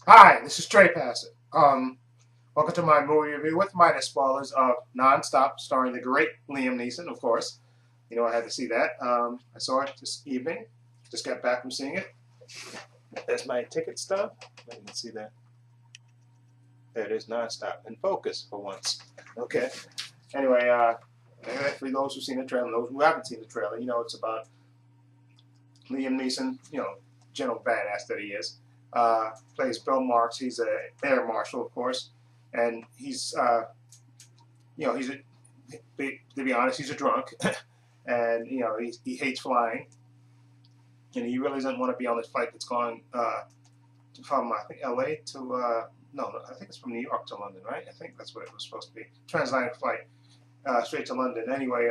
Hi, this is Trey Passer. Welcome to my movie review with minus spoilers of Non-Stop, starring the great Liam Neeson, of course. You know, I had to see that. I saw it this evening. Just got back from seeing it. There's my ticket stub. You can see that. There it is, Non-Stop. In focus for once. Okay. Anyway, for those who've seen the trailer, and those who haven't seen the trailer, you know it's about Liam Neeson, general badass that he is. Plays Bill Marks. He's an air marshal, of course, and he's to be honest, he's a drunk, and he hates flying, and he really doesn't want to be on this flight that's going from I think L.A. to no, I think it's from New York to London, right? I think that's what it was supposed to be. Transatlantic flight straight to London. Anyway,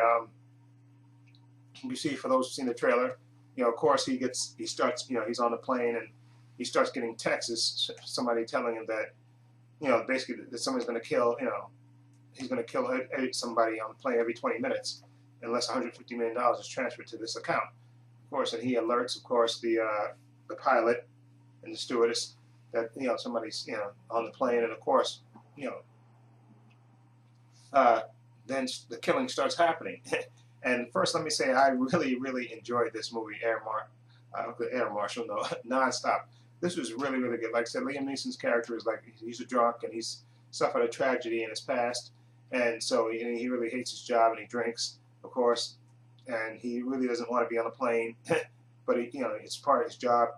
you see for those who've seen the trailer, of course he starts, he's on the plane and he starts getting texts, somebody telling him that, basically that somebody's going to kill, he's going to kill somebody on the plane every 20 minutes unless $150 million is transferred to this account. Of course, and he alerts, of course, the pilot and the stewardess that, somebody's, on the plane. And of course, then the killing starts happening. And first, let me say, I really, really enjoyed this movie, Air Marshal, no, Non-Stop. This was really, really good. Like I said, Liam Neeson's character is like, he's a drunk and he's suffered a tragedy in his past. And so he really hates his job and he drinks, of course. And he really doesn't want to be on a plane, but it's part of his job.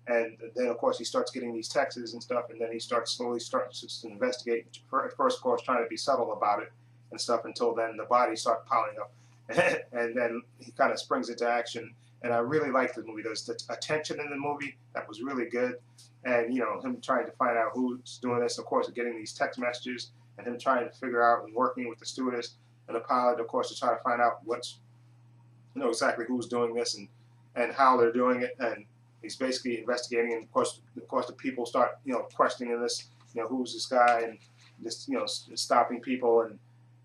And then, of course, he starts getting these texts and stuff, and then he slowly starts to investigate. At first, of course, trying to be subtle about it and stuff until then the bodies start piling up. And then he kind of springs into action. And I really liked the movie. There's the attention in the movie that was really good. And, him trying to find out who's doing this, of course, getting these text messages, and him trying to figure out and working with the stewardess and the pilot, of course, to try to find out exactly who's doing this and how they're doing it. And he's basically investigating. And of course, the people start, questioning this, who's this guy, and just, stopping people,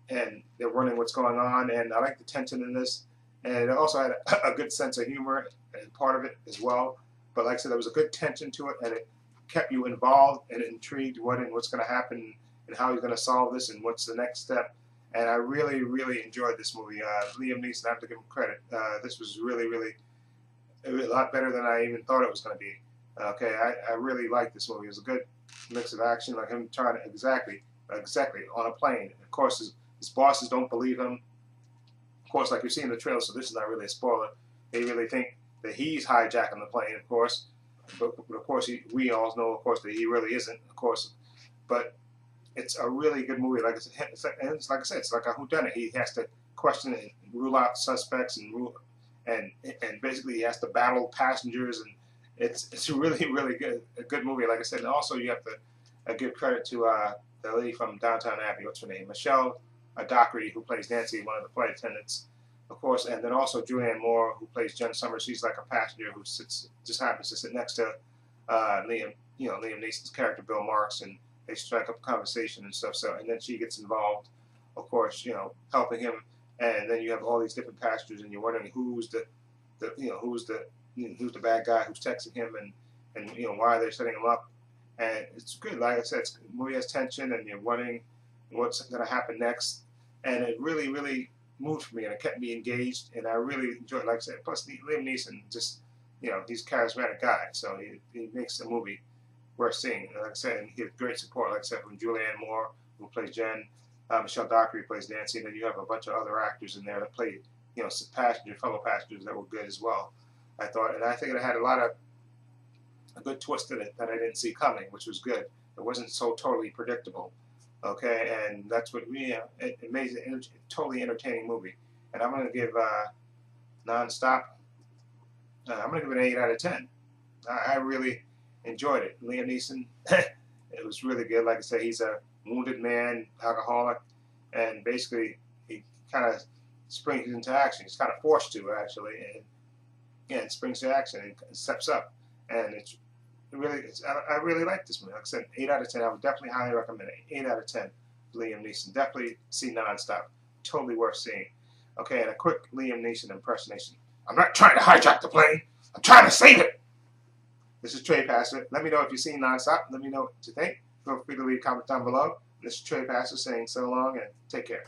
and they're wondering what's going on. And I like the tension in this. And it also had a good sense of humor and part of it as well. But like I said, there was a good tension to it, and it kept you involved and intrigued what's going to happen and how he's going to solve this and what's the next step. And I really, really enjoyed this movie. Liam Neeson, I have to give him credit. This was really, really a lot better than I even thought it was going to be. Okay, I really liked this movie. It was a good mix of action, like him trying to exactly on a plane. Of course, his bosses don't believe him. Of course, like you see in the trailer, so this is not really a spoiler. They really think that he's hijacking the plane, of course. But of course, we all know, of course, that he really isn't, of course. But it's a really good movie. Like I said, it's like a whodunit. He has to question and rule out suspects and basically he has to battle passengers, and it's really, really a good movie. Like I said, and also you have to give credit to the lady from Downtown Abbey. What's her name? Michelle Dockery, who plays Nancy, one of the flight attendants, of course, and then also Julianne Moore, who plays Jen Summers. She's like a passenger who just happens to sit next to Liam Neeson's character, Bill Marks, and they strike up a conversation and stuff. So, and then she gets involved, of course, helping him. And then you have all these different passengers, and you're wondering who's the bad guy who's texting him, and why they're setting him up. And it's good. Like I said, the movie has tension, and you're wondering what's going to happen next. And it really, really moved for me, and it kept me engaged, and I really enjoyed it. Like I said, plus Liam Neeson, just, he's a charismatic guy, so he makes the movie worth seeing. And like I said, and he had great support, like I said, from Julianne Moore, who plays Jen, Michelle Dockery plays Nancy, and then you have a bunch of other actors in there that play, fellow passengers that were good as well, I thought. And I think it had a good twist in it that I didn't see coming, which was good. It wasn't so totally predictable. Okay, and that's what it made it a totally entertaining movie. And I'm going to give Non-Stop, I'm going to give it an 8 out of 10. I really enjoyed it. Liam Neeson, it was really good. Like I said, he's a wounded man, alcoholic, and basically he kind of springs into action. He's kind of forced to, actually, and springs to action and steps up. And I really like this movie. Like I said, 8 out of 10. I would definitely highly recommend it. 8 out of 10. Liam Neeson. Definitely see Non-Stop. Totally worth seeing. Okay, and a quick Liam Neeson impersonation. I'm not trying to hijack the plane. I'm trying to save it. This is Trey Pastor. Let me know if you've seen Nonstop. Let me know what you think. Feel free to leave a comment down below. This is Trey Pastor saying so long and take care.